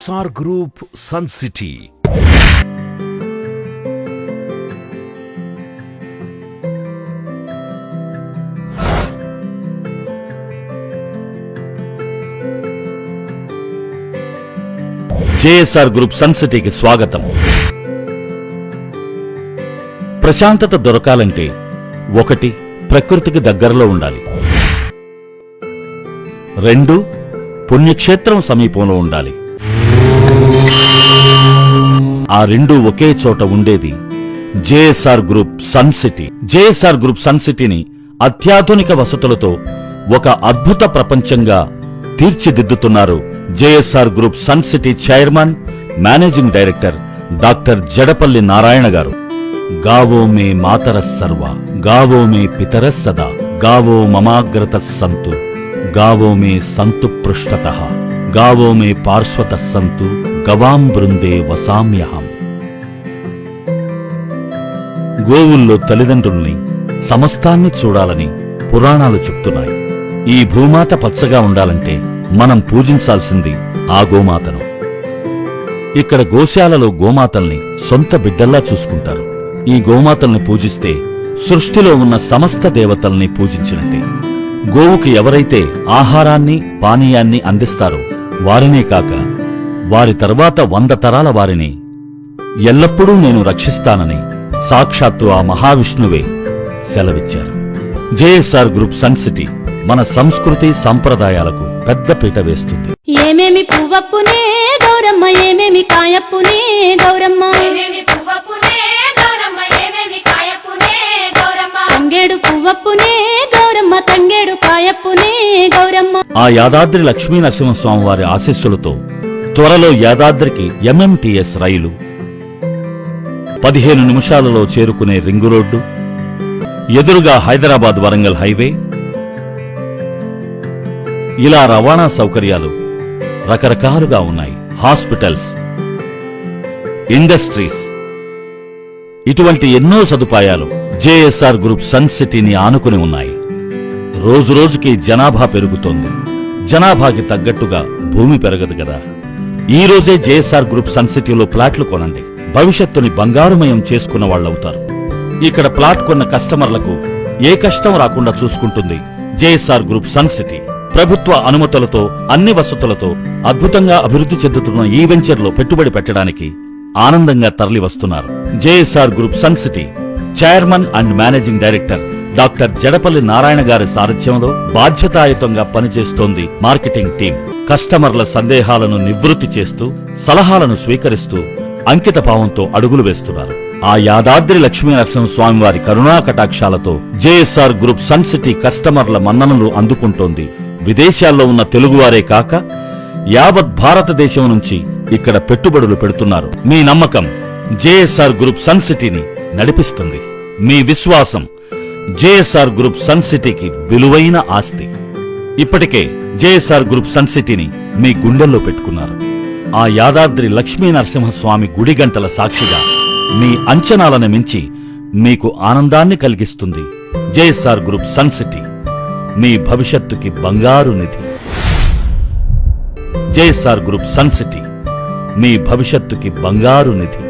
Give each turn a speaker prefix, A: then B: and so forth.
A: JSR Group, Sun City. JSR Group, Sun City కి స్వాగతం. ప్రశాంతత దొరకాలంటే 1 ప్రకృతికి దగ్గరలో ఉండాలి, 2 పుణ్యక్షేత్రం సమీపంలో ఉండాలి. ఆ 2 ఒకే చోట ఉండేది JSR Group, Sun City. JSR Group, Sun Cityని అత్యాధునిక వసతులతో ఒక అద్భుత ప్రపంచంగా తీర్చిదిద్దుతున్నారు JSR Group, Sun City chairman, managing director doctor Jadapalli Narayana గారు. గావో మే మాతరః సర్వ, గావో మే పితరః సదా, గావో మమాగ్రతః సంతు, గావో మే సంతు పృష్ఠతః, గావో మే పార్శ్వతః సంతు, గవాం బృందే వసామ్యహం. గోవుల్లో తల్లిదండ్రుల్ని, సమస్తాన్ని చూడాలని పురాణాలు చెప్తున్నాయి. ఈ భూమాత పచ్చగా ఉండాలంటే మనం పూజించాల్సింది ఆ గోమాతను. ఇక్కడ గోశాలలో గోమాతల్ని సొంత బిడ్డల్లా చూసుకుంటారు. ఈ గోమాతల్ని పూజిస్తే సృష్టిలో ఉన్న సమస్త దేవతల్ని పూజించినట్టే. గోవుకి ఎవరైతే ఆహారాన్ని, పానీయాన్ని అందిస్తారో వారినే కాక వారి తర్వాత 100 తరాల వారిని ఎల్లప్పుడూ నేను రక్షిస్తానని సాక్షాత్తు ఆ మహావిష్ణువే సెలవిచ్చారు. JSR Group, Sun City మన సంస్కృతి సంప్రదాయాలకు పెద్దపీట వేస్తుంది.
B: ఏమేమి పువ్వప్పునే గౌరమ్మ, ఏమేమి కాయప్పునే గౌరమ్మ, ఏమేమి పువ్వప్పునే గౌరమ్మ, ఏమేమి కాయప్పునే గౌరమ్మ, తంగేడు పువ్వప్పునే గౌరమ్మ, తంగేడు కాయప్పునే గౌరమ్మ.
A: ఆ యాదాద్రి లక్ష్మీ నరసింహస్వామి వారి ఆశీస్సులతో త్వరలో యాదాద్రికి MMTS రైలు, 15 నిమిషాలలో చేరుకునే రింగు రోడ్డు, ఎదురుగా హైదరాబాద్ వరంగల్ హైవే, ఇలా రవాణా సౌకర్యాలు రకరకాలుగా ఉన్నాయి. హాస్పిటల్స్, ఇండస్ట్రీస్, ఇటువంటి ఎన్నో సదుపాయాలు JSR Group, Sun Cityని ఆనుకుని ఉన్నాయి. రోజురోజుకి జనాభా పెరుగుతోంది. జనాభాకి తగ్గట్టుగా భూమి పెరగదు కదా. ఈ రోజే JSR Group, Sun Cityలో ప్లాట్లు కొనండి. భవిష్యత్తుని బంగారుమయం చేసుకున్న వాళ్ళవుతారు. ఇక్కడ ప్లాట్ కొన్న కస్టమర్లకు ఏ కష్టం రాకుండా చూసుకుంటుంది JSR Group, Sun City. ప్రభుత్వ అనుమతులతో, అన్ని వసతులతో అద్భుతంగా అభివృద్ధి చెందుతున్న ఈ వెంచర్లో పెట్టుబడి పెట్టడానికి ఆనందంగా తరలి వస్తున్నారు JSR Group, Sun City chairman and managing director doctor Jadapalli Narayana గారి సారథ్యంలో బాధ్యతాయుతంగా పనిచేస్తోంది మార్కెటింగ్ టీం. కస్టమర్ల సందేహాలను నివృత్తి చేస్తూ, సలహాలను స్వీకరిస్తూ అంకిత భావంతో అడుగులు వేస్తున్నారు. ఆ యాదాద్రి లక్ష్మీ నరసింహస్వామి వారి కరుణా కటాక్షాలతో JSR Group, Sun City కస్టమర్ల మన్ననలు అందుకుంటోంది. విదేశాల్లో ఉన్న తెలుగువారే కాక యావత్ భారతదేశం నుంచి ఇక్కడ పెట్టుబడులు పెడుతున్నారు. మీ నమ్మకం JSR Group, Sun Cityని నడిపిస్తుంది. మీ విశ్వాసం JSR Group, Sun Cityకి విలువైన ఆస్తి. ఇప్పటికే JSR Group, Sun Cityని మీ గుండెల్లో పెట్టుకున్నారు. ఆ యాదాద్రి లక్ష్మీ నరసింహస్వామి గుడి గంటల సాక్షిగా మీ అంచనాలను మించి మీకు ఆనందాన్ని కలిగిస్తుంది JSR Group, Sun City. మీ భవిష్యత్తుకి బంగారు నిధి. JSR Group, Sun City మీ భవిష్యత్తుకి బంగారు నిధి.